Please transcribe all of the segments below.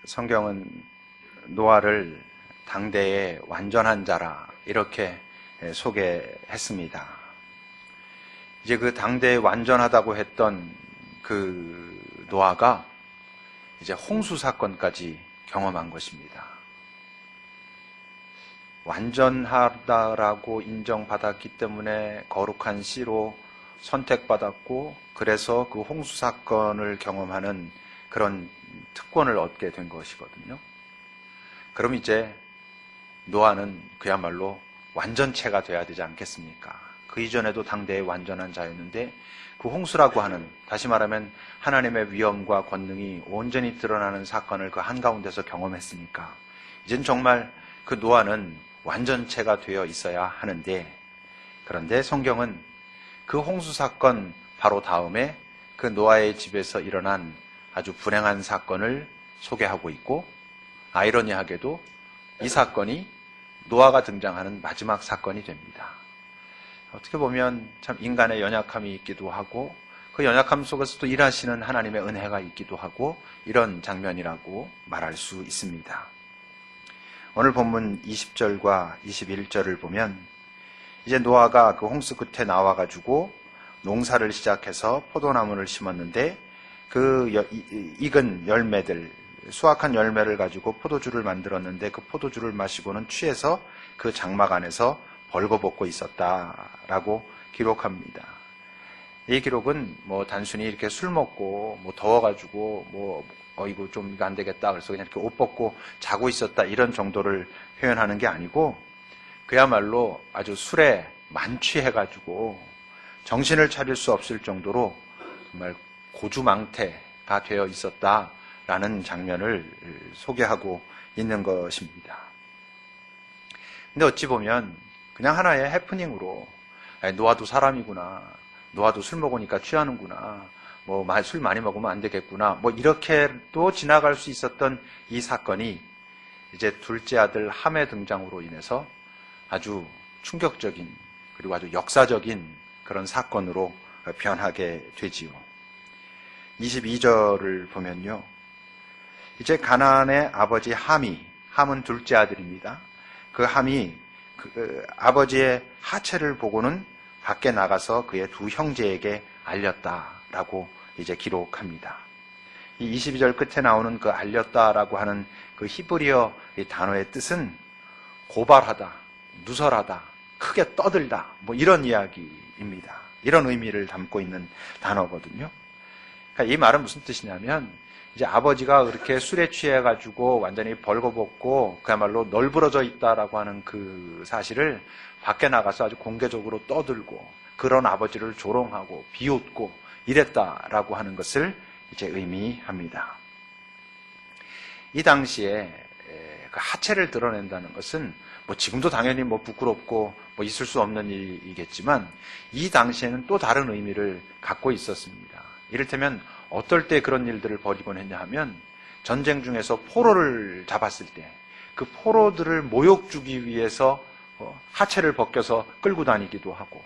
성경은 노아를 당대의 완전한 자라 이렇게 소개했습니다. 이제 그 당대에 완전하다고 했던 그 노아가 이제 홍수 사건까지 경험한 것입니다. 완전하다라고 인정받았기 때문에 거룩한 씨로 선택받았고, 그래서 그 홍수 사건을 경험하는 그런 특권을 얻게 된 것이거든요. 그럼 이제 노아는 그야말로 완전체가 돼야 되지 않겠습니까? 그 이전에도 당대의 완전한 자였는데 그 홍수라고 하는, 다시 말하면 하나님의 위엄과 권능이 온전히 드러나는 사건을 그 한가운데서 경험했으니까 이젠 정말 그 노아는 완전체가 되어 있어야 하는데, 그런데 성경은 그 홍수 사건 바로 다음에 그 노아의 집에서 일어난 아주 불행한 사건을 소개하고 있고, 아이러니하게도 이 사건이 노아가 등장하는 마지막 사건이 됩니다. 어떻게 보면 참 인간의 연약함이 있기도 하고, 그 연약함 속에서도 일하시는 하나님의 은혜가 있기도 하고, 이런 장면이라고 말할 수 있습니다. 오늘 본문 20절과 21절을 보면 이제 노아가 그 홍수 끝에 나와가지고 농사를 시작해서 포도나무를 심었는데 그 익은 열매들, 수확한 열매를 가지고 포도주를 만들었는데 그 포도주를 마시고는 취해서 그 장막 안에서 벌거벗고 있었다라고 기록합니다. 이 기록은 뭐 단순히 이렇게 술 먹고 뭐 더워가지고 이거 좀 이거 안 되겠다 그래서 그냥 이렇게 옷 벗고 자고 있었다 이런 정도를 표현하는 게 아니고, 그야말로 아주 술에 만취해가지고 정신을 차릴 수 없을 정도로 정말 고주망태가 되어 있었다라는 장면을 소개하고 있는 것입니다. 근데 어찌 보면 그냥 하나의 해프닝으로 노아도 사람이구나, 노아도 술 먹으니까 취하는구나, 술 많이 먹으면 안 되겠구나, 이렇게도 지나갈 수 있었던 이 사건이 이제 둘째 아들 함의 등장으로 인해서 아주 충격적인 그리고 아주 역사적인 그런 사건으로 변하게 되지요. 22절을 보면요, 이제 가나안의 아버지 함은 둘째 아들입니다. 그 함이 그 아버지의 하체를 보고는 밖에 나가서 그의 두 형제에게 알렸다라고 이제 기록합니다. 이 22절 끝에 나오는 그 알렸다라고 하는 그 히브리어 이 단어의 뜻은 고발하다, 누설하다, 크게 떠들다, 이런 이야기입니다. 이런 의미를 담고 있는 단어거든요. 그러니까 이 말은 무슨 뜻이냐면, 이제 아버지가 그렇게 술에 취해가지고 완전히 벌거벗고 그야말로 널브러져 있다라고 하는 그 사실을 밖에 나가서 아주 공개적으로 떠들고 그런 아버지를 조롱하고 비웃고 이랬다라고 하는 것을 이제 의미합니다. 이 당시에 그 하체를 드러낸다는 것은 지금도 당연히 부끄럽고 있을 수 없는 일이겠지만 이 당시에는 또 다른 의미를 갖고 있었습니다. 이를테면 어떨 때 그런 일들을 벌이곤 했냐 하면, 전쟁 중에서 포로를 잡았을 때 그 포로들을 모욕 주기 위해서 하체를 벗겨서 끌고 다니기도 하고,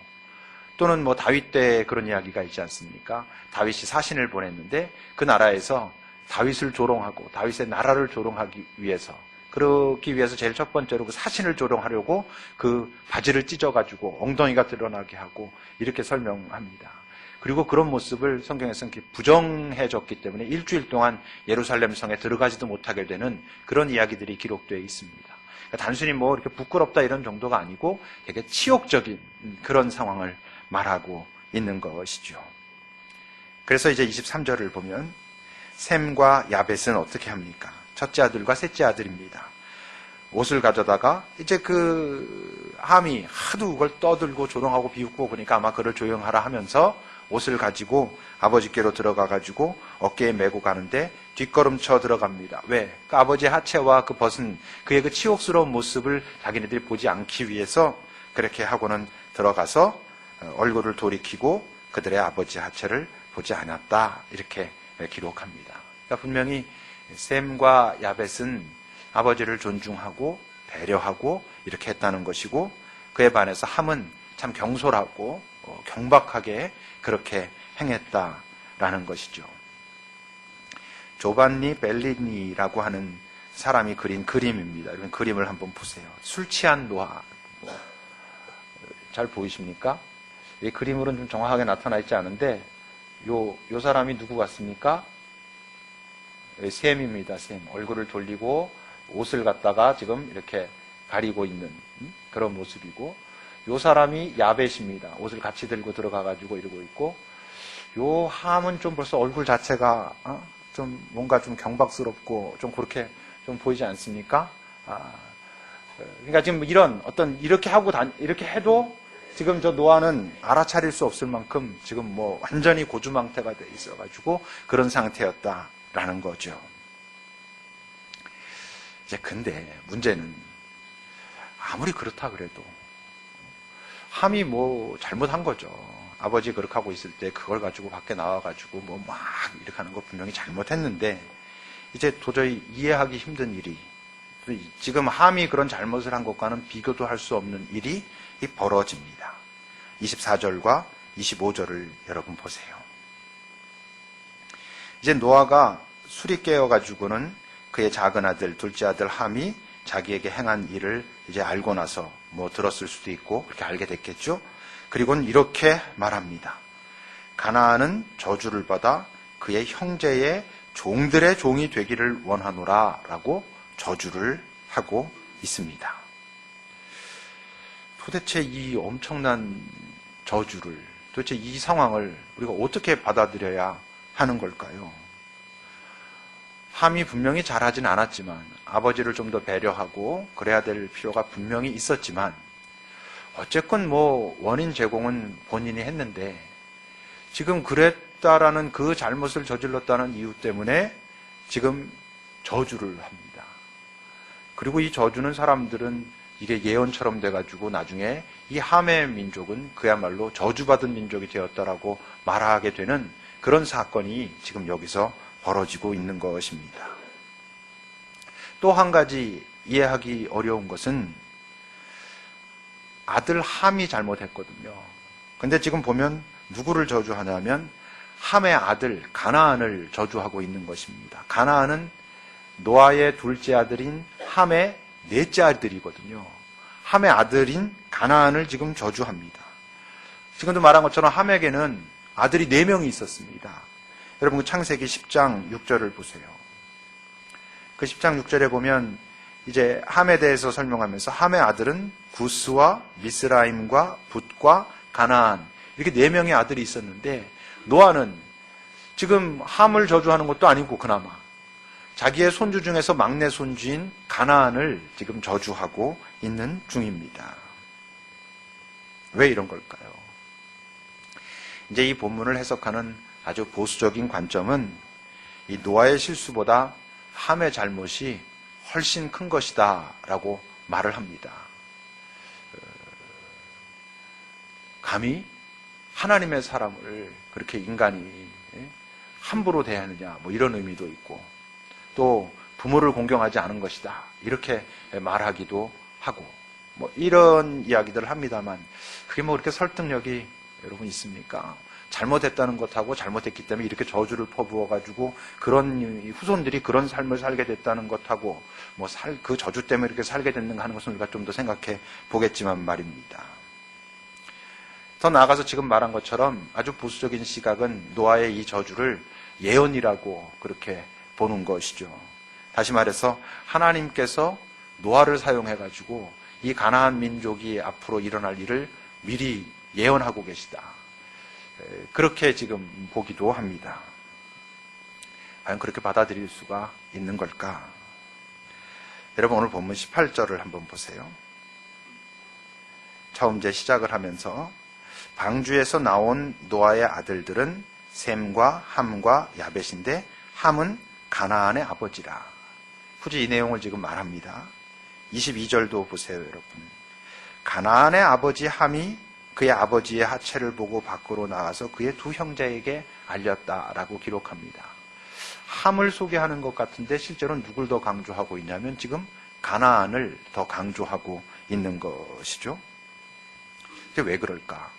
또는 다윗 때 그런 이야기가 있지 않습니까? 다윗이 사신을 보냈는데 그 나라에서 다윗을 조롱하고 다윗의 나라를 조롱하기 위해서, 그러기 위해서 제일 첫 번째로 그 사신을 조롱하려고 그 바지를 찢어가지고 엉덩이가 드러나게 하고 이렇게 설명합니다. 그리고 그런 모습을 성경에서는 부정해줬기 때문에 일주일 동안 예루살렘 성에 들어가지도 못하게 되는 그런 이야기들이 기록되어 있습니다. 그러니까 단순히 이렇게 부끄럽다 이런 정도가 아니고 되게 치욕적인 그런 상황을 말하고 있는 것이죠. 그래서 이제 23절을 보면 셈과 야벳은 어떻게 합니까? 첫째 아들과 셋째 아들입니다. 옷을 가져다가 이제 그 함이 하도 그걸 떠들고 조롱하고 비웃고 그러니까 아마 그를 조용하라 하면서 옷을 가지고 아버지께로 들어가가지고 어깨에 메고 가는데 뒷걸음쳐 들어갑니다. 왜? 그 아버지의 하체와 그 벗은 그의 그 치욕스러운 모습을 자기네들이 보지 않기 위해서 그렇게 하고는 들어가서 얼굴을 돌이키고 그들의 아버지 하체를 보지 않았다, 이렇게 기록합니다. 그러니까 분명히 셈과 야벳은 아버지를 존중하고 배려하고 이렇게 했다는 것이고, 그에 반해서 함은 참 경솔하고 경박하게 그렇게 행했다라는 것이죠. 조반니 벨리니라고 하는 사람이 그린 그림입니다. 이런 그림을 한번 보세요. 술 취한 노아. 잘 보이십니까? 이 그림으로는 좀 정확하게 나타나 있지 않은데, 요 사람이 누구 같습니까? 셈입니다, 셈. 얼굴을 돌리고 옷을 갖다가 지금 이렇게 가리고 있는 그런 모습이고, 요 사람이 야벳입니다. 옷을 같이 들고 들어가가지고 이러고 있고, 요 함은 좀 벌써 얼굴 자체가 좀 뭔가 좀 경박스럽고 좀 그렇게 좀 보이지 않습니까? 그러니까 지금 이런 어떤 이렇게 이렇게 해도 지금 저 노아는 알아차릴 수 없을 만큼 지금 뭐 완전히 고주망태가 돼 있어가지고 그런 상태였다라는 거죠. 이제 근데 문제는 아무리 그렇다 그래도 함이 뭐 잘못한 거죠. 아버지 그렇게 하고 있을 때 그걸 가지고 밖에 나와가지고 뭐 막 이렇게 하는 거 분명히 잘못했는데 이제 도저히 이해하기 힘든 일이, 지금 함이 그런 잘못을 한 것과는 비교도 할 수 없는 일이 벌어집니다. 24절과 25절을 여러분 보세요. 이제 노아가 술이 깨어가지고는 그의 작은 아들, 둘째 아들 함이 자기에게 행한 일을 이제 알고 나서 뭐 들었을 수도 있고 그렇게 알게 됐겠죠. 그리고는 이렇게 말합니다. 가나안은 저주를 받아 그의 형제의 종들의 종이 되기를 원하노라 라고 저주를 하고 있습니다. 도대체 이 엄청난 저주를, 도대체 이 상황을 우리가 어떻게 받아들여야 하는 걸까요? 함이 분명히 잘하진 않았지만 아버지를 좀 더 배려하고 그래야 될 필요가 분명히 있었지만 어쨌건 뭐 원인 제공은 본인이 했는데 지금 그랬다라는 그 잘못을 저질렀다는 이유 때문에 지금 저주를 합니다. 그리고 이 저주는 사람들은 이게 예언처럼 돼가지고 나중에 이 함의 민족은 그야말로 저주받은 민족이 되었다라고 말하게 되는 그런 사건이 지금 여기서 벌어지고 있는 것입니다. 또 한 가지 이해하기 어려운 것은 아들 함이 잘못했거든요. 근데 지금 보면 누구를 저주하냐면 함의 아들 가나안을 저주하고 있는 것입니다. 가나안은 노아의 둘째 아들인 함의 넷째 아들이거든요. 함의 아들인 가나안을 지금 저주합니다. 지금도 말한 것처럼 함에게는 아들이 4명이 있었습니다. 여러분 그 창세기 10장 6절을 보세요. 그 10장 6절에 보면 이제 함에 대해서 설명하면서 함의 아들은 구스와 미스라임과 붓과 가나안, 이렇게 4명의 아들이 있었는데 노아는 지금 함을 저주하는 것도 아니고 그나마 자기의 손주 중에서 막내 손주인 가나안을 지금 저주하고 있는 중입니다. 왜 이런 걸까요? 이제 이 본문을 해석하는 아주 보수적인 관점은 이 노아의 실수보다 함의 잘못이 훨씬 큰 것이다 라고 말을 합니다. 감히 하나님의 사람을 그렇게 인간이 함부로 대하느냐 뭐 이런 의미도 있고 또 부모를 공경하지 않은 것이다 이렇게 말하기도 하고 뭐 이런 이야기들을 합니다만 그게 뭐 그렇게 설득력이 여러분 있습니까? 잘못했다는 것하고 잘못했기 때문에 이렇게 저주를 퍼부어가지고 그런 후손들이 그런 삶을 살게 됐다는 것하고 뭐 그 저주 때문에 이렇게 살게 됐는가 하는 것은 우리가 좀 더 생각해 보겠지만 말입니다. 더 나아가서 지금 말한 것처럼 아주 보수적인 시각은 노아의 이 저주를 예언이라고 그렇게 보는 것이죠. 다시 말해서 하나님께서 노아를 사용해가지고 이 가나안 민족이 앞으로 일어날 일을 미리 예언하고 계시다. 그렇게 지금 보기도 합니다. 과연 그렇게 받아들일 수가 있는 걸까? 여러분 오늘 본문 18절을 한번 보세요. 처음 이제 시작을 하면서 방주에서 나온 노아의 아들들은 셈과 함과 야벳인데 함은 가나안의 아버지라. 굳이 이 내용을 지금 말합니다. 22절도 보세요, 여러분. 가나안의 아버지 함이 그의 아버지의 하체를 보고 밖으로 나가서 그의 두 형제에게 알렸다라고 기록합니다. 함을 소개하는 것 같은데 실제로는 누굴 더 강조하고 있냐면 지금 가나안을 더 강조하고 있는 것이죠. 근데 왜 그럴까?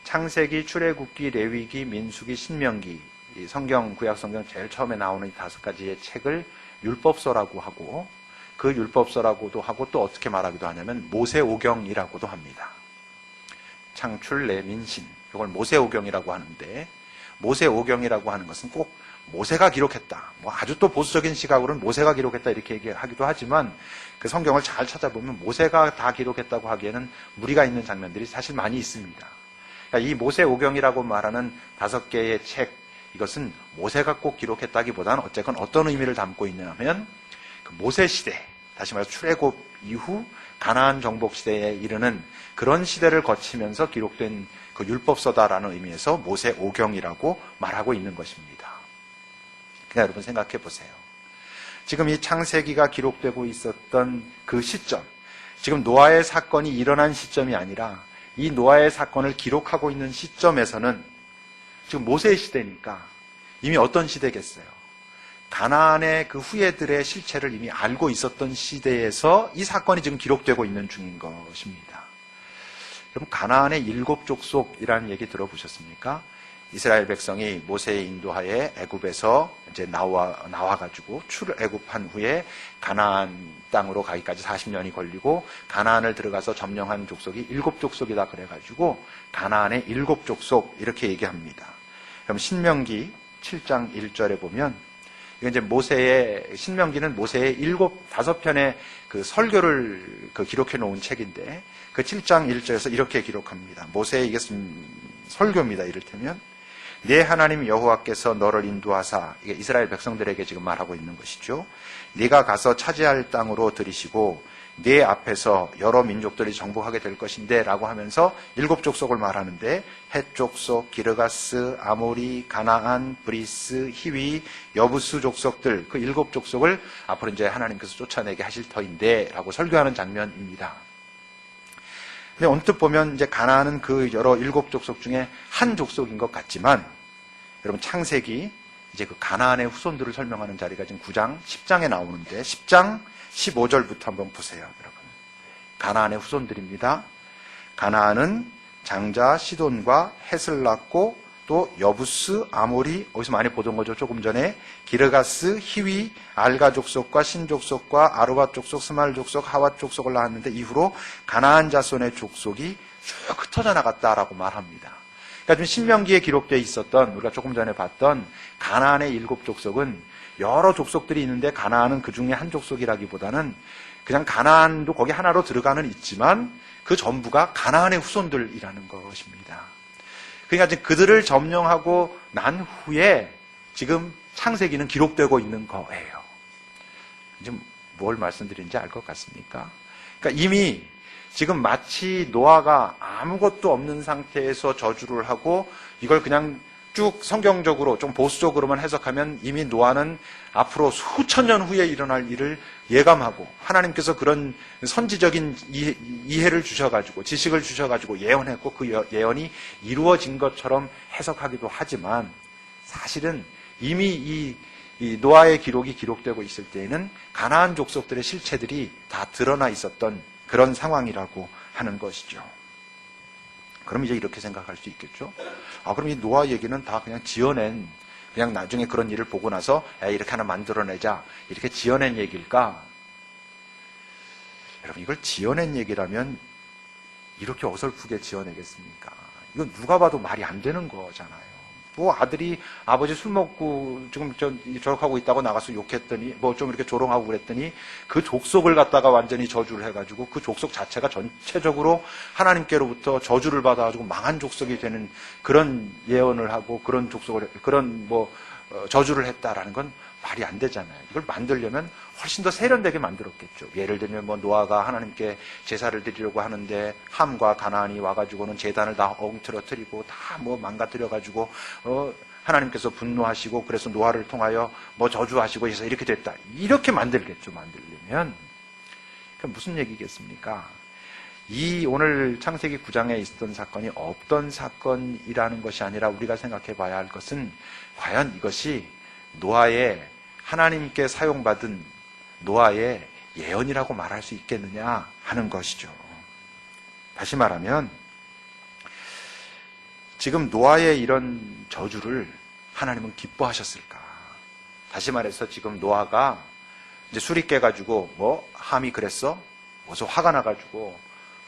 창세기, 출애굽기, 레위기, 민수기, 신명기 이 성경, 구약 성경 제일 처음에 나오는 이 5가지의 책을 율법서라고 하고, 그 율법서라고도 하고 또 어떻게 말하기도 하냐면 모세오경이라고도 합니다. 창출, 레민신, 이걸 모세오경이라고 하는데, 모세오경이라고 하는 것은 꼭 모세가 기록했다, 뭐 아주 또 보수적인 시각으로는 모세가 기록했다 이렇게 얘기하기도 하지만, 그 성경을 잘 찾아보면 모세가 다 기록했다고 하기에는 무리가 있는 장면들이 사실 많이 있습니다. 그러니까 이 모세오경이라고 말하는 5개의 책, 이것은 모세가 꼭 기록했다기보다는 어쨌건 어떤 의미를 담고 있냐면, 그 모세 시대, 다시 말해서 출애굽 이후 가나안 정복 시대에 이르는 그런 시대를 거치면서 기록된 그 율법서다라는 의미에서 모세오경이라고 말하고 있는 것입니다. 그러니까 여러분 생각해 보세요. 지금 이 창세기가 기록되고 있었던 그 시점, 지금 노아의 사건이 일어난 시점이 아니라 이 노아의 사건을 기록하고 있는 시점에서는 지금 모세 시대니까 이미 어떤 시대겠어요? 가나안의 그 후예들의 실체를 이미 알고 있었던 시대에서 이 사건이 지금 기록되고 있는 중인 것입니다. 여러분, 가나안의 7 족속이라는 얘기 들어보셨습니까? 이스라엘 백성이 모세의 인도하에 애굽에서 이제 나와가지고 출애굽한 후에 가나안 땅으로 가기까지 40년이 걸리고 가나안을 들어가서 점령한 족속이 7 족속이다 그래가지고 가나안의 7 족속 이렇게 얘기합니다. 그럼 신명기 7장 1절에 보면, 이건 이제 신명기는 모세의 5편의 그 설교를 기록해 놓은 책인데, 그 7장 1절에서 이렇게 기록합니다. 모세의 이게 설교입니다. 이를테면, 네 하나님 여호와께서 너를 인도하사, 이게 이스라엘 백성들에게 지금 말하고 있는 것이죠. 네가 가서 차지할 땅으로 들이시고 네 앞에서 여러 민족들이 정복하게 될 것인데 라고 하면서 7 족속을 말하는데, 헷 족속, 기르가스, 아모리, 가나안, 브리스, 히위, 여부스 족속들, 그 7 족속을 앞으로 이제 하나님께서 쫓아내게 하실 터인데 라고 설교하는 장면입니다. 근데 언뜻 보면 이제 가나안은 그 여러 7 족속 중에 한 족속인 것 같지만, 여러분 창세기 이제 그 가나안의 후손들을 설명하는 자리가 지금 9장, 10장에 나오는데 10장 15절부터 한번 보세요, 여러분. 가나안의 후손들입니다. 가나안은 장자 시돈과 헷을 낳고 또 여부스, 아모리, 어디서 많이 보던 거죠, 조금 전에. 기르가스, 히위, 알가 족속과 신 족속과 아르밧 족속, 스말 족속, 하왓 족속을 낳았는데 이후로 가나안 자손의 족속이 쭉 흩어져 나갔다라고 말합니다. 그러니까 지금 신명기에 기록되어 있었던, 우리가 조금 전에 봤던 가나안의 7 족속은 여러 족속들이 있는데 가나안은 그 중에 한 족속이라기보다는 그냥 가나안도 거기 하나로 들어가는 있지만 그 전부가 가나안의 후손들이라는 것입니다. 그러니까 지금 그들을 점령하고 난 후에 지금 창세기는 기록되고 있는 거예요. 지금 뭘 말씀드리는지 알 것 같습니까? 그러니까 이미 지금 마치 노아가 아무것도 없는 상태에서 저주를 하고, 이걸 그냥 쭉 성경적으로 좀 보수적으로만 해석하면 이미 노아는 앞으로 수천 년 후에 일어날 일을 예감하고, 하나님께서 그런 선지적인 이해를 주셔가지고, 지식을 주셔가지고 예언했고, 그 예언이 이루어진 것처럼 해석하기도 하지만, 사실은 이미 이 노아의 기록이 기록되고 있을 때에는 가나안 족속들의 실체들이 다 드러나 있었던 그런 상황이라고 하는 것이죠. 그럼 이제 이렇게 생각할 수 있겠죠. 그럼 이 노아 얘기는 다 그냥 지어낸, 그냥 나중에 그런 일을 보고 나서 이렇게 하나 만들어내자, 이렇게 지어낸 얘기일까? 여러분, 이걸 지어낸 얘기라면 이렇게 어설프게 지어내겠습니까? 이건 누가 봐도 말이 안 되는 거잖아요. 뭐 아들이 아버지 술 먹고 지금 저렇게 있다고 나가서 욕했더니, 뭐 좀 이렇게 조롱하고 그랬더니 그 족속을 갖다가 완전히 저주를 해가지고 그 족속 자체가 전체적으로 하나님께로부터 저주를 받아가지고 망한 족속이 되는 그런 예언을 하고, 그런 족속을, 그런 저주를 했다라는 건 말이 안 되잖아요. 이걸 만들려면 훨씬 더 세련되게 만들었겠죠. 예를 들면 노아가 하나님께 제사를 드리려고 하는데 함과 가나안이 와가지고는 제단을 다 엉터러뜨리고 다 망가뜨려가지고 하나님께서 분노하시고, 그래서 노아를 통하여 저주하시고 해서 이렇게 됐다, 이렇게 만들겠죠. 만들려면. 그럼 무슨 얘기겠습니까? 이 오늘 창세기 9장에 있었던 사건이 없던 사건이라는 것이 아니라 우리가 생각해 봐야 할 것은, 과연 이것이 노아의, 하나님께 사용받은 노아의 예언이라고 말할 수 있겠느냐 하는 것이죠. 다시 말하면 지금 노아의 이런 저주를 하나님은 기뻐하셨을까? 다시 말해서 지금 노아가 이제 술이 깨가지고 뭐 함이 그랬어? 어서 화가 나가지고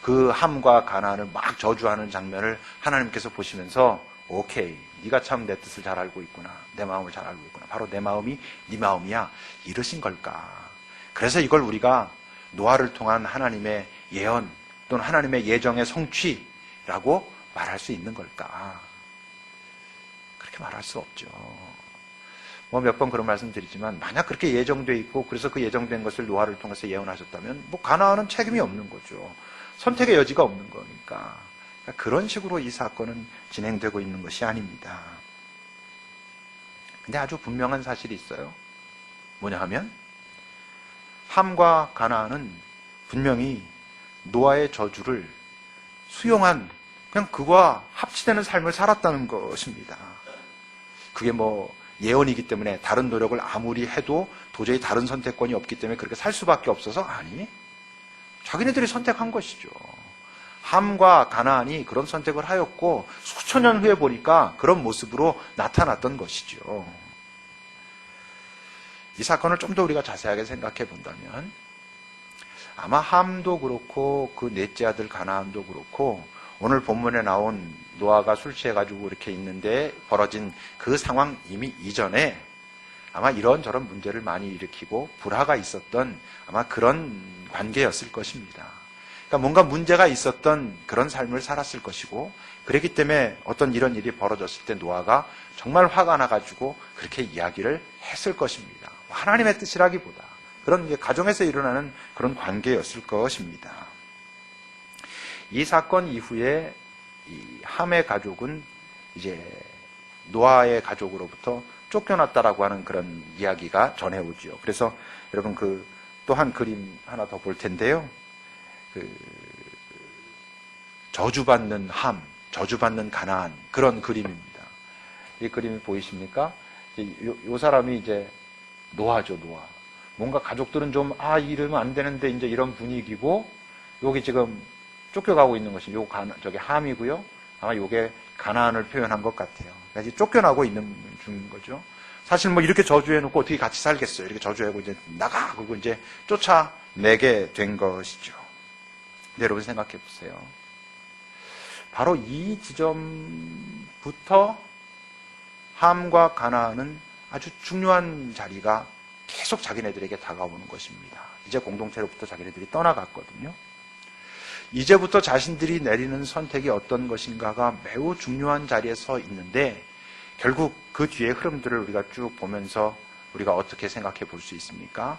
그 함과 가나안을 막 저주하는 장면을 하나님께서 보시면서 오케이, 네가 참 내 뜻을 잘 알고 있구나, 내 마음을 잘 알고 있구나, 바로 내 마음이 네 마음이야, 이러신 걸까? 그래서 이걸 우리가 노아를 통한 하나님의 예언 또는 하나님의 예정의 성취라고 말할 수 있는 걸까? 그렇게 말할 수 없죠. 뭐 몇 번 그런 말씀 드리지만 만약 그렇게 예정돼 있고 그래서 그 예정된 것을 노아를 통해서 예언하셨다면 뭐 가나안은 책임이 없는 거죠. 선택의 여지가 없는 거니까. 그러니까 그런 식으로 이 사건은 진행되고 있는 것이 아닙니다. 근데 아주 분명한 사실이 있어요. 뭐냐 하면 함과 가나안은 분명히 노아의 저주를 수용한, 그냥 그와 합치되는 삶을 살았다는 것입니다. 그게 뭐 예언이기 때문에 다른 노력을 아무리 해도 도저히 다른 선택권이 없기 때문에 그렇게 살 수밖에 없어서, 아니, 자기네들이 선택한 것이죠. 함과 가나안이 그런 선택을 하였고 수천 년 후에 보니까 그런 모습으로 나타났던 것이죠. 이 사건을 좀 더 우리가 자세하게 생각해 본다면 아마 함도 그렇고 그 넷째 아들 가나안도 그렇고 오늘 본문에 나온 노아가 술 취해가지고 이렇게 있는데 벌어진 그 상황 이미 이전에 아마 이런저런 문제를 많이 일으키고 불화가 있었던 아마 그런 관계였을 것입니다. 그러니까 뭔가 문제가 있었던 그런 삶을 살았을 것이고, 그렇기 때문에 어떤 이런 일이 벌어졌을 때 노아가 정말 화가 나가지고 그렇게 이야기를 했을 것입니다. 하나님의 뜻이라기보다 그런 가정에서 일어나는 그런 관계였을 것입니다. 이 사건 이후에 이 함의 가족은 이제 노아의 가족으로부터 쫓겨났다라고 하는 그런 이야기가 전해오죠. 그래서 여러분 그 또 한 그림 하나 더 볼 텐데요. 그 저주받는 함, 저주받는 가나안, 그런 그림입니다. 이 그림이 보이십니까? 요 사람이 이제 노아죠, 노아. 뭔가 가족들은 좀 이러면 안 되는데 이제 이런 분위기고, 여기 지금 쫓겨가고 있는 것이 저기 함이고요. 아마 요게 가나안을 표현한 것 같아요. 그러니까 이제 쫓겨나고 있는 중인 거죠. 사실 뭐 이렇게 저주해놓고 어떻게 같이 살겠어요. 이렇게 저주하고 이제 나가! 그리고 이제 쫓아내게 된 것이죠. 근데 여러분 생각해 보세요. 바로 이 지점부터 함과 가나안은 아주 중요한 자리가 계속 자기네들에게 다가오는 것입니다. 이제 공동체로부터 자기네들이 떠나갔거든요. 이제부터 자신들이 내리는 선택이 어떤 것인가가 매우 중요한 자리에 서 있는데, 결국 그 뒤의 흐름들을 우리가 쭉 보면서 우리가 어떻게 생각해 볼 수 있습니까?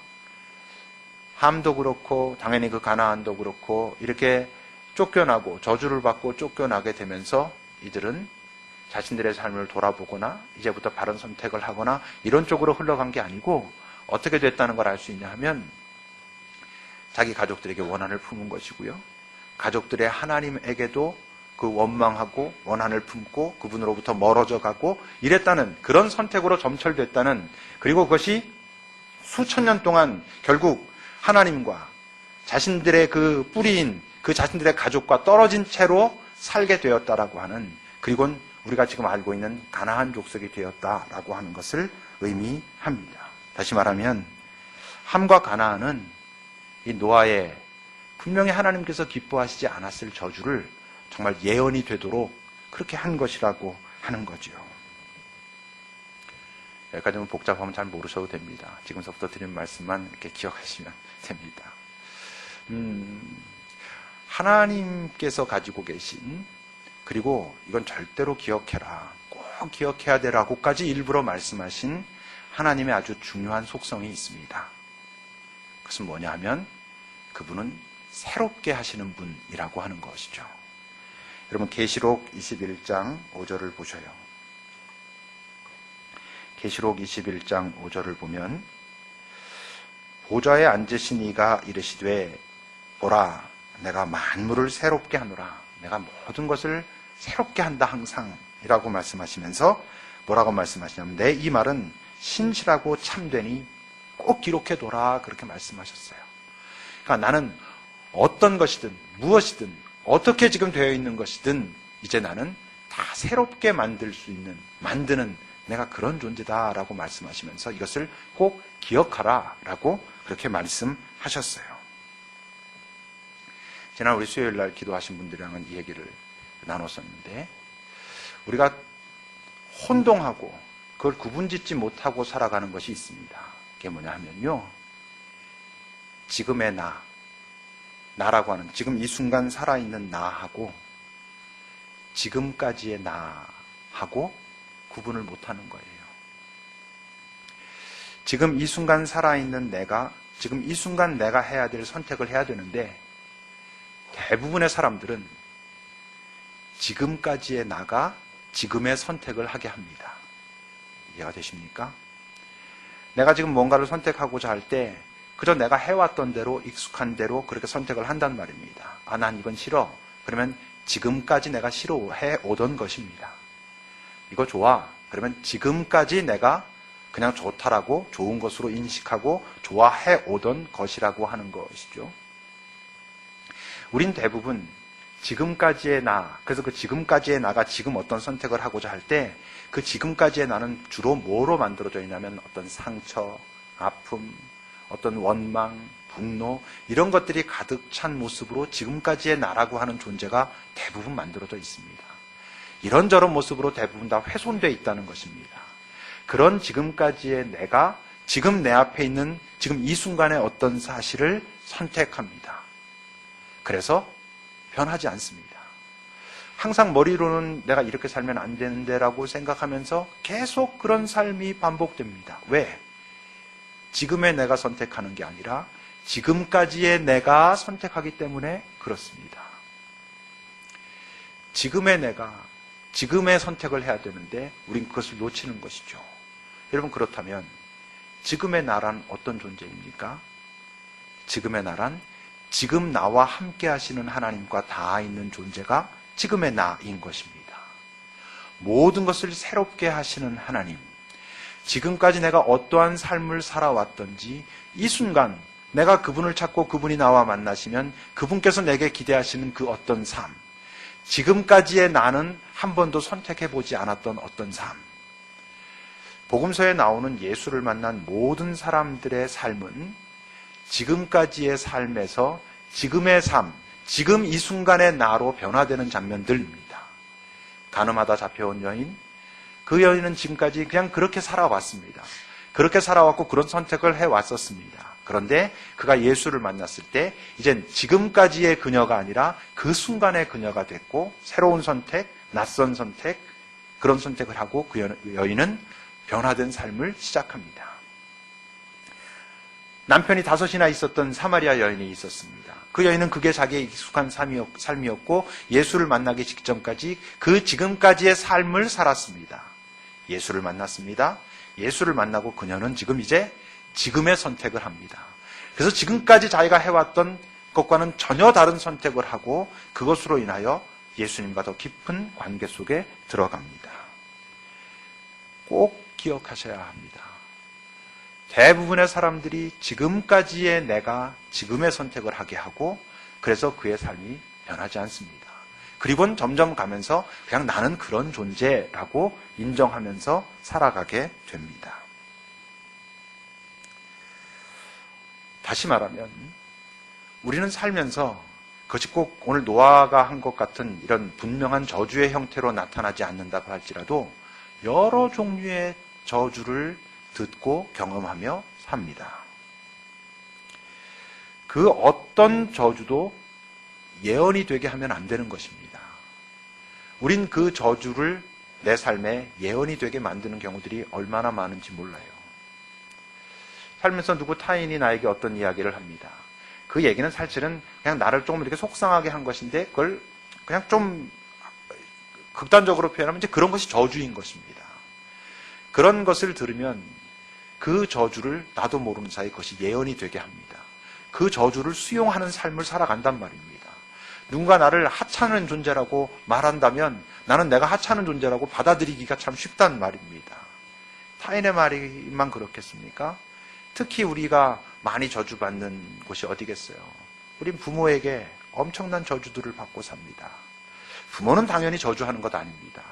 함도 그렇고 당연히 그 가나안도 그렇고 이렇게 쫓겨나고 저주를 받고 쫓겨나게 되면서 이들은 자신들의 삶을 돌아보거나 이제부터 바른 선택을 하거나 이런 쪽으로 흘러간 게 아니고 어떻게 됐다는 걸 알 수 있냐 하면 자기 가족들에게 원한을 품은 것이고요. 가족들의 하나님에게도 그 원망하고 원한을 품고 그분으로부터 멀어져 가고 이랬다는 그런 선택으로 점철됐다는, 그리고 그것이 수천 년 동안 결국 하나님과 자신들의 그 뿌리인 그 자신들의 가족과 떨어진 채로 살게 되었다라고 하는, 그리고는 우리가 지금 알고 있는 가나안 족속이 되었다라고 하는 것을 의미합니다. 다시 말하면 함과 가나안은 이 노아의 분명히 하나님께서 기뻐하시지 않았을 저주를 정말 예언이 되도록 그렇게 한 것이라고 하는 거죠. 여기까지는 복잡하면 잘 모르셔도 됩니다. 지금서부터 드린 말씀만 이렇게 기억하시면 됩니다. 하나님께서 가지고 계신, 그리고 이건 절대로 기억해라, 꼭 기억해야 되라고까지 일부러 말씀하신 하나님의 아주 중요한 속성이 있습니다. 그것은 뭐냐 하면 그분은 새롭게 하시는 분이라고 하는 것이죠. 여러분 계시록 21장 5절을 보셔요. 계시록 21장 5절을 보면 보좌에 앉으신 이가 이르시되 보라 내가 만물을 새롭게 하노라, 내가 모든 것을 새롭게 한다 항상 이라고 말씀하시면서 뭐라고 말씀하시냐면 내 이 말은 신실하고 참되니 꼭 기록해둬라, 그렇게 말씀하셨어요. 그러니까 나는 어떤 것이든 무엇이든 어떻게 지금 되어 있는 것이든 이제 나는 다 새롭게 만들 수 있는, 만드는 내가 그런 존재다라고 말씀하시면서 이것을 꼭 기억하라라고 그렇게 말씀하셨어요. 지난 우리 수요일 날 기도하신 분들이랑은 이 얘기를 나눴었는데, 우리가 혼동하고 그걸 구분짓지 못하고 살아가는 것이 있습니다. 그게 뭐냐 하면요, 지금의 나라고 하는, 지금 이 순간 살아있는 나하고 지금까지의 나하고 구분을 못하는 거예요. 지금 이 순간 살아있는 내가, 지금 이 순간 내가 해야 될 선택을 해야 되는데, 대부분의 사람들은 지금까지의 나가 지금의 선택을 하게 합니다. 이해가 되십니까? 내가 지금 뭔가를 선택하고자 할 때 그저 내가 해왔던 대로, 익숙한 대로 그렇게 선택을 한단 말입니다. 아, 난 이건 싫어. 그러면 지금까지 내가 싫어해 오던 것입니다. 이거 좋아. 그러면 지금까지 내가 그냥 좋다라고, 좋은 것으로 인식하고 좋아해 오던 것이라고 하는 것이죠. 우린 대부분 지금까지의 나, 그래서 그 지금까지의 나가 지금 어떤 선택을 하고자 할 때 그 지금까지의 나는 주로 뭐로 만들어져 있냐면 어떤 상처, 아픔, 어떤 원망, 분노, 이런 것들이 가득 찬 모습으로 지금까지의 나라고 하는 존재가 대부분 만들어져 있습니다. 이런저런 모습으로 대부분 다 훼손되어 있다는 것입니다. 그런 지금까지의 내가 지금 내 앞에 있는 지금 이 순간의 어떤 사실을 선택합니다. 그래서 변하지 않습니다. 항상 머리로는 내가 이렇게 살면 안 되는데라고 생각하면서 계속 그런 삶이 반복됩니다. 왜? 지금의 내가 선택하는 게 아니라 지금까지의 내가 선택하기 때문에 그렇습니다. 지금의 내가 지금의 선택을 해야 되는데 우린 그것을 놓치는 것이죠. 여러분, 그렇다면 지금의 나란 어떤 존재입니까? 지금의 나란 지금 나와 함께 하시는 하나님과 닿아 있는 존재가 지금의 나인 것입니다. 모든 것을 새롭게 하시는 하나님, 지금까지 내가 어떠한 삶을 살아왔던지 이 순간 내가 그분을 찾고 그분이 나와 만나시면 그분께서 내게 기대하시는 그 어떤 삶, 지금까지의 나는 한 번도 선택해보지 않았던 어떤 삶, 복음서에 나오는 예수를 만난 모든 사람들의 삶은 지금까지의 삶에서 지금의 삶, 지금 이 순간의 나로 변화되는 장면들입니다. 가늠하다 잡혀온 여인, 그 여인은 지금까지 그냥 그렇게 살아왔습니다. 그렇게 살아왔고 그런 선택을 해왔었습니다. 그런데 그가 예수를 만났을 때 이젠 지금까지의 그녀가 아니라 그 순간의 그녀가 됐고 새로운 선택, 낯선 선택, 그런 선택을 하고 그 여인은 변화된 삶을 시작합니다. 남편이 5이나 있었던 사마리아 여인이 있었습니다. 그 여인은 그게 자기의 익숙한 삶이었고 예수를 만나기 직전까지 그 지금까지의 삶을 살았습니다. 예수를 만났습니다. 예수를 만나고 그녀는 지금 이제 지금의 선택을 합니다. 그래서 지금까지 자기가 해왔던 것과는 전혀 다른 선택을 하고 그것으로 인하여 예수님과 더 깊은 관계 속에 들어갑니다. 꼭 기억하셔야 합니다. 대부분의 사람들이 지금까지의 내가 지금의 선택을 하게 하고 그래서 그의 삶이 변하지 않습니다. 그리고는 점점 가면서 그냥 나는 그런 존재라고 인정하면서 살아가게 됩니다. 다시 말하면 우리는 살면서 그것이 꼭 오늘 노아가 한 것 같은 이런 분명한 저주의 형태로 나타나지 않는다고 할지라도 여러 종류의 저주를 듣고 경험하며 삽니다. 그 어떤 저주도 예언이 되게 하면 안 되는 것입니다. 우린 그 저주를 내 삶에 예언이 되게 만드는 경우들이 얼마나 많은지 몰라요. 살면서 누구 타인이 나에게 어떤 이야기를 합니다. 그 얘기는 사실은 그냥 나를 조금 이렇게 속상하게 한 것인데 그걸 그냥 좀 극단적으로 표현하면 이제 그런 것이 저주인 것입니다. 그런 것을 들으면 그 저주를 나도 모르는 사이 그것이 예언이 되게 합니다. 그 저주를 수용하는 삶을 살아간단 말입니다. 누군가 나를 하찮은 존재라고 말한다면 나는 내가 하찮은 존재라고 받아들이기가 참 쉽단 말입니다. 타인의 말이만 그렇겠습니까? 특히 우리가 많이 저주받는 곳이 어디겠어요? 우린 부모에게 엄청난 저주들을 받고 삽니다. 부모는 당연히 저주하는 것 아닙니다.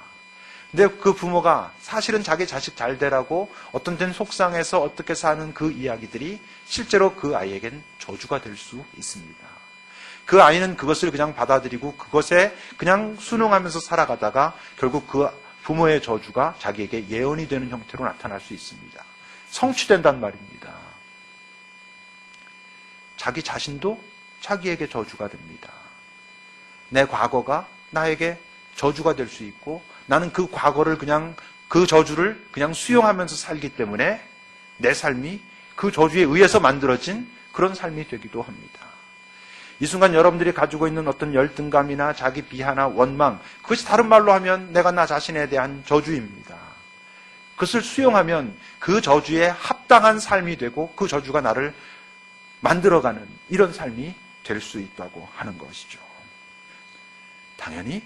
근데 그 부모가 사실은 자기 자식 잘 되라고 어떤 데는 속상해서 어떻게 사는 그 이야기들이 실제로 그 아이에겐 저주가 될 수 있습니다. 그 아이는 그것을 그냥 받아들이고 그것에 그냥 순응하면서 살아가다가 결국 그 부모의 저주가 자기에게 예언이 되는 형태로 나타날 수 있습니다. 성취된단 말입니다. 자기 자신도 자기에게 저주가 됩니다. 내 과거가 나에게 저주가 될 수 있고 나는 그 과거를 그 저주를 그냥 수용하면서 살기 때문에 내 삶이 그 저주에 의해서 만들어진 그런 삶이 되기도 합니다. 이 순간 여러분들이 가지고 있는 어떤 열등감이나 자기 비하나 원망, 그것이 다른 말로 하면 내가 나 자신에 대한 저주입니다. 그것을 수용하면 그 저주에 합당한 삶이 되고 그 저주가 나를 만들어가는 이런 삶이 될 수 있다고 하는 것이죠. 당연히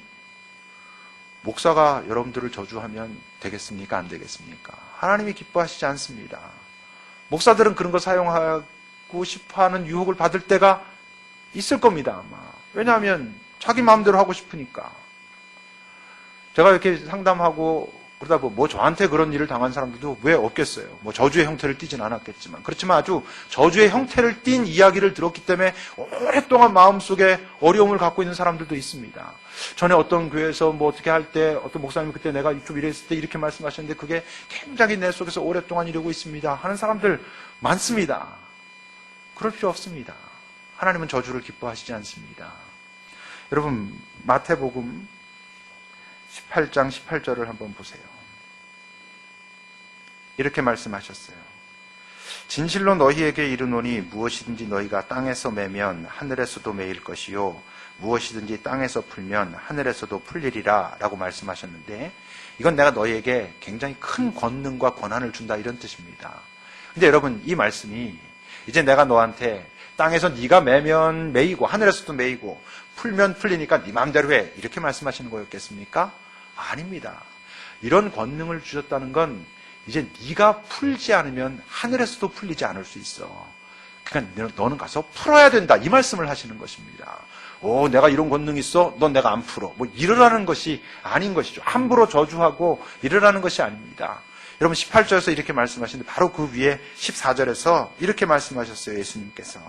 목사가 여러분들을 저주하면 되겠습니까? 안 되겠습니까? 하나님이 기뻐하시지 않습니다. 목사들은 그런 거 사용하고 싶어하는 유혹을 받을 때가 있을 겁니다, 아마. 왜냐하면 자기 마음대로 하고 싶으니까. 제가 이렇게 상담하고 그러다 뭐 저한테 그런 일을 당한 사람들도 왜 없겠어요? 뭐 저주의 형태를 띠진 않았겠지만. 그렇지만 아주 저주의 형태를 띈 이야기를 들었기 때문에 오랫동안 마음속에 어려움을 갖고 있는 사람들도 있습니다. 전에 어떤 교회에서 뭐 어떻게 할 때 어떤 목사님이 그때 내가 좀 이랬을 때 이렇게 말씀하셨는데 그게 굉장히 내 속에서 오랫동안 이러고 있습니다 하는 사람들 많습니다. 그럴 필요 없습니다. 하나님은 저주를 기뻐하시지 않습니다. 여러분, 마태복음 18장 18절을 한번 보세요. 이렇게 말씀하셨어요. 진실로 너희에게 이르노니 무엇이든지 너희가 땅에서 매면 하늘에서도 매일 것이요 무엇이든지 땅에서 풀면 하늘에서도 풀리리라 라고 말씀하셨는데 이건 내가 너희에게 굉장히 큰 권능과 권한을 준다 이런 뜻입니다. 근데 여러분, 이 말씀이 이제 내가 너한테 땅에서 네가 매면 매이고 하늘에서도 매이고 풀면 풀리니까 네 마음대로 해 이렇게 말씀하시는 거였겠습니까? 아닙니다. 이런 권능을 주셨다는 건 이제 네가 풀지 않으면 하늘에서도 풀리지 않을 수 있어. 그러니까 너는 가서 풀어야 된다 이 말씀을 하시는 것입니다. 내가 이런 권능이 있어? 넌 내가 안 풀어. 뭐 이러라는 것이 아닌 것이죠. 함부로 저주하고 이러라는 것이 아닙니다. 여러분 18절에서 이렇게 말씀하시는데 바로 그 위에 14절에서 이렇게 말씀하셨어요. 예수님께서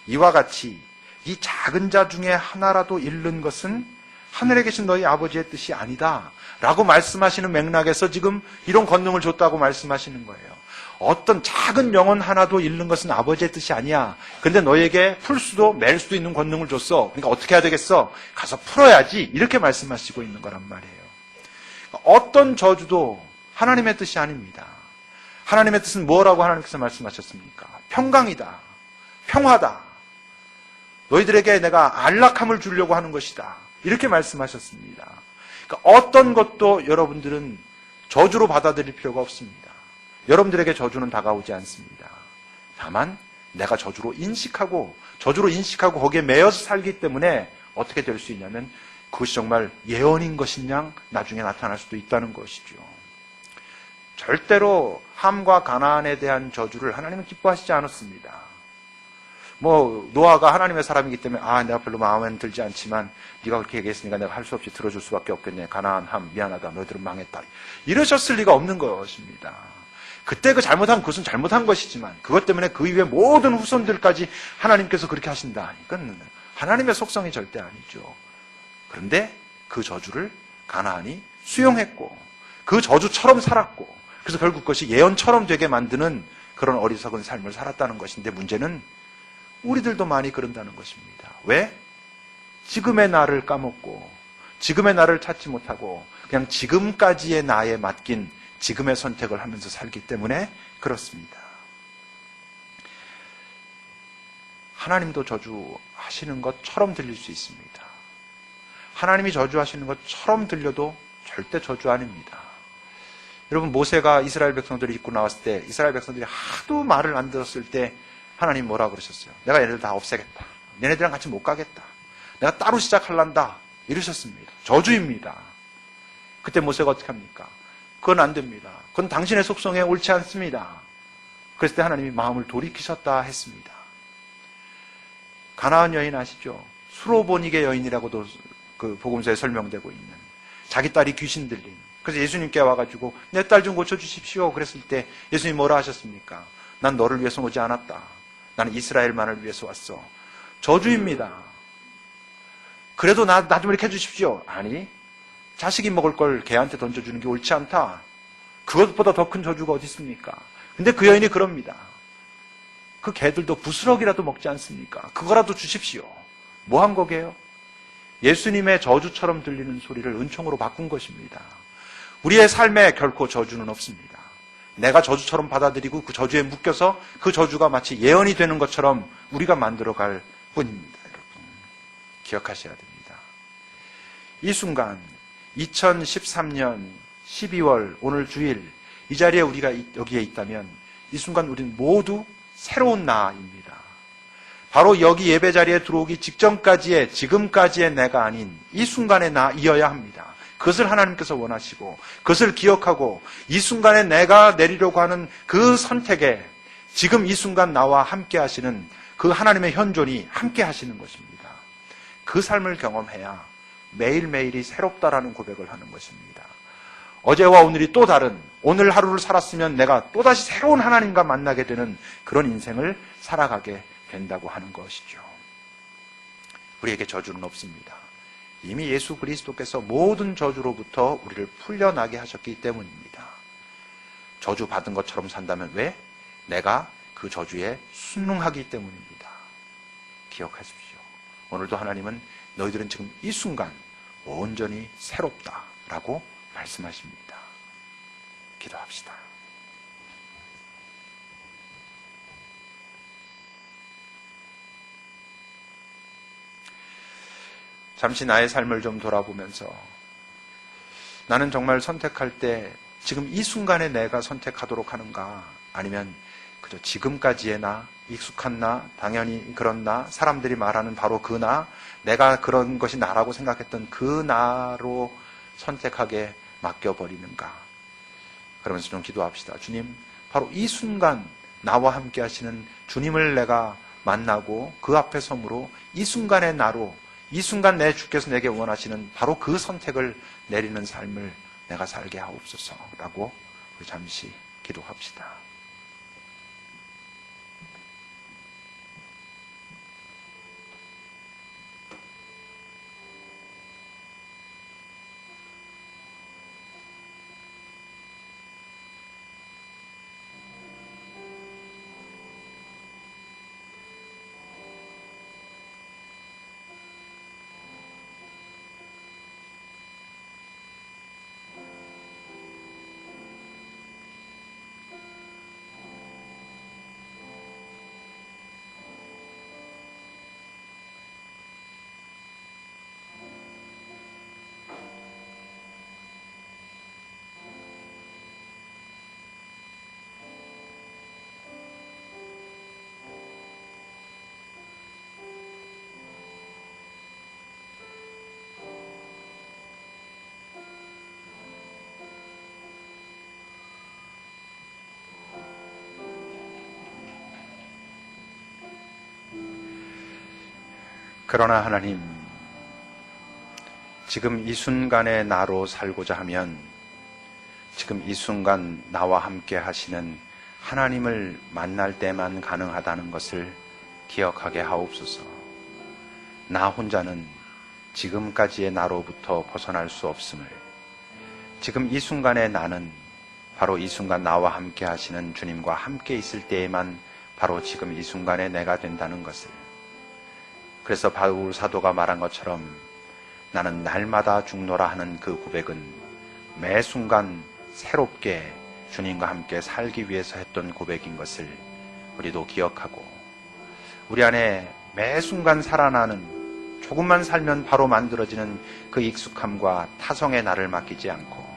이와 같이 이 작은 자 중에 하나라도 잃는 것은 하늘에 계신 너희 아버지의 뜻이 아니다 라고 말씀하시는 맥락에서 지금 이런 권능을 줬다고 말씀하시는 거예요. 어떤 작은 영혼 하나도 잃는 것은 아버지의 뜻이 아니야. 근데 너에게 풀 수도 맬 수도 있는 권능을 줬어. 그러니까 어떻게 해야 되겠어? 가서 풀어야지. 이렇게 말씀하시고 있는 거란 말이에요. 어떤 저주도 하나님의 뜻이 아닙니다. 하나님의 뜻은 뭐라고 하나님께서 말씀하셨습니까? 평강이다. 평화다. 너희들에게 내가 안락함을 주려고 하는 것이다. 이렇게 말씀하셨습니다. 그러니까 어떤 것도 여러분들은 저주로 받아들일 필요가 없습니다. 여러분들에게 저주는 다가오지 않습니다. 다만 내가 저주로 인식하고 거기에 매여서 살기 때문에 어떻게 될 수 있냐면 그것이 정말 예언인 것인 양 나중에 나타날 수도 있다는 것이죠. 절대로 함과 가나안에 대한 저주를 하나님은 기뻐하시지 않았습니다. 노아가 하나님의 사람이기 때문에 내가 별로 마음에 들지 않지만 네가 그렇게 얘기했으니까 내가 할 수 없이 들어줄 수밖에 없겠네. 가나안 함 미안하다. 너희들은 망했다. 이러셨을 리가 없는 것입니다. 그때 그 잘못한 것은 잘못한 것이지만 그것 때문에 그 이후에 모든 후손들까지 하나님께서 그렇게 하신다. 이건 하나님의 속성이 절대 아니죠. 그런데 그 저주를 가나안이 수용했고 그 저주처럼 살았고 그래서 결국 그것이 예언처럼 되게 만드는 그런 어리석은 삶을 살았다는 것인데 문제는 우리들도 많이 그런다는 것입니다. 왜? 지금의 나를 까먹고 지금의 나를 찾지 못하고 그냥 지금까지의 나에 맡긴 지금의 선택을 하면서 살기 때문에 그렇습니다. 하나님도 저주하시는 것처럼 들릴 수 있습니다. 하나님이 저주하시는 것처럼 들려도 절대 저주 아닙니다. 여러분 모세가 이스라엘 백성들을 이끌고 나왔을 때 이스라엘 백성들이 하도 말을 안 들었을 때 하나님 뭐라 그러셨어요? 내가 얘네들 다 없애겠다. 얘네들이랑 같이 못 가겠다. 내가 따로 시작할란다. 이러셨습니다. 저주입니다. 그때 모세가 어떻게 합니까? 그건 안 됩니다. 그건 당신의 속성에 옳지 않습니다. 그랬을 때 하나님이 마음을 돌이키셨다 했습니다. 가나안 여인 아시죠? 수로보닉의 여인이라고도 그 복음서에 설명되고 있는 자기 딸이 귀신 들린. 그래서 예수님께 와가지고 내 딸 좀 고쳐주십시오. 그랬을 때 예수님이 뭐라 하셨습니까? 난 너를 위해서 오지 않았다. 나는 이스라엘만을 위해서 왔어. 저주입니다. 그래도 나 좀 이렇게 해주십시오. 아니, 자식이 먹을 걸 개한테 던져주는 게 옳지 않다. 그것보다 더 큰 저주가 어디 있습니까? 근데 그 여인이 그럽니다. 그 개들도 부스러기라도 먹지 않습니까? 그거라도 주십시오. 뭐 한 거게요? 예수님의 저주처럼 들리는 소리를 은총으로 바꾼 것입니다. 우리의 삶에 결코 저주는 없습니다. 내가 저주처럼 받아들이고 그 저주에 묶여서 그 저주가 마치 예언이 되는 것처럼 우리가 만들어갈 뿐입니다. 여러분, 기억하셔야 됩니다. 이 순간 2013년 12월 오늘 주일 이 자리에 우리가 여기에 있다면 이 순간 우리는 모두 새로운 나입니다. 바로 여기 예배 자리에 들어오기 직전까지의 지금까지의 내가 아닌 이 순간의 나이어야 합니다. 그것을 하나님께서 원하시고 그것을 기억하고 이 순간에 내가 내리려고 하는 그 선택에 지금 이 순간 나와 함께 하시는 그 하나님의 현존이 함께 하시는 것입니다. 그 삶을 경험해야 매일매일이 새롭다라는 고백을 하는 것입니다. 어제와 오늘이 또 다른 오늘 하루를 살았으면 내가 또다시 새로운 하나님과 만나게 되는 그런 인생을 살아가게 된다고 하는 것이죠. 우리에게 저주는 없습니다. 이미 예수 그리스도께서 모든 저주로부터 우리를 풀려나게 하셨기 때문입니다. 저주 받은 것처럼 산다면 왜? 내가 그 저주에 순응하기 때문입니다. 기억하십시오. 오늘도 하나님은 너희들은 지금 이 순간 온전히 새롭다라고 말씀하십니다. 기도합시다. 잠시 나의 삶을 좀 돌아보면서 나는 정말 선택할 때 지금 이 순간에 내가 선택하도록 하는가, 아니면 그저 지금까지의 나, 익숙한 나, 당연히 그런 나, 사람들이 말하는 바로 그 나, 내가 그런 것이 나라고 생각했던 그 나로 선택하게 맡겨버리는가. 그러면서 좀 기도합시다. 주님, 바로 이 순간 나와 함께 하시는 주님을 내가 만나고 그 앞에 섬으로 이 순간의 나로, 이 순간 내 주께서 내게 원하시는 바로 그 선택을 내리는 삶을 내가 살게 하옵소서라고 우리 잠시 기도합시다. 그러나 하나님, 지금 이 순간의 나로 살고자 하면 지금 이 순간 나와 함께 하시는 하나님을 만날 때만 가능하다는 것을 기억하게 하옵소서. 나 혼자는 지금까지의 나로부터 벗어날 수 없음을, 지금 이 순간의 나는 바로 이 순간 나와 함께 하시는 주님과 함께 있을 때에만 바로 지금 이 순간의 내가 된다는 것을, 그래서 바울 사도가 말한 것처럼 나는 날마다 죽노라 하는 그 고백은 매 순간 새롭게 주님과 함께 살기 위해서 했던 고백인 것을 우리도 기억하고, 우리 안에 매 순간 살아나는, 조금만 살면 바로 만들어지는 그 익숙함과 타성의 나를 맡기지 않고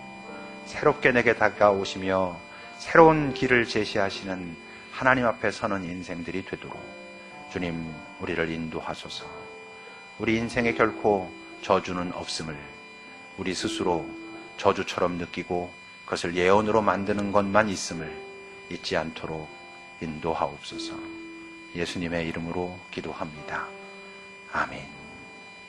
새롭게 내게 다가오시며 새로운 길을 제시하시는 하나님 앞에 서는 인생들이 되도록 주님, 우리를 인도하소서. 우리 인생에 결코 저주는 없음을 우리 스스로 저주처럼 느끼고 그것을 예언으로 만드는 것만 있음을 잊지 않도록 인도하옵소서. 예수님의 이름으로 기도합니다. 아멘.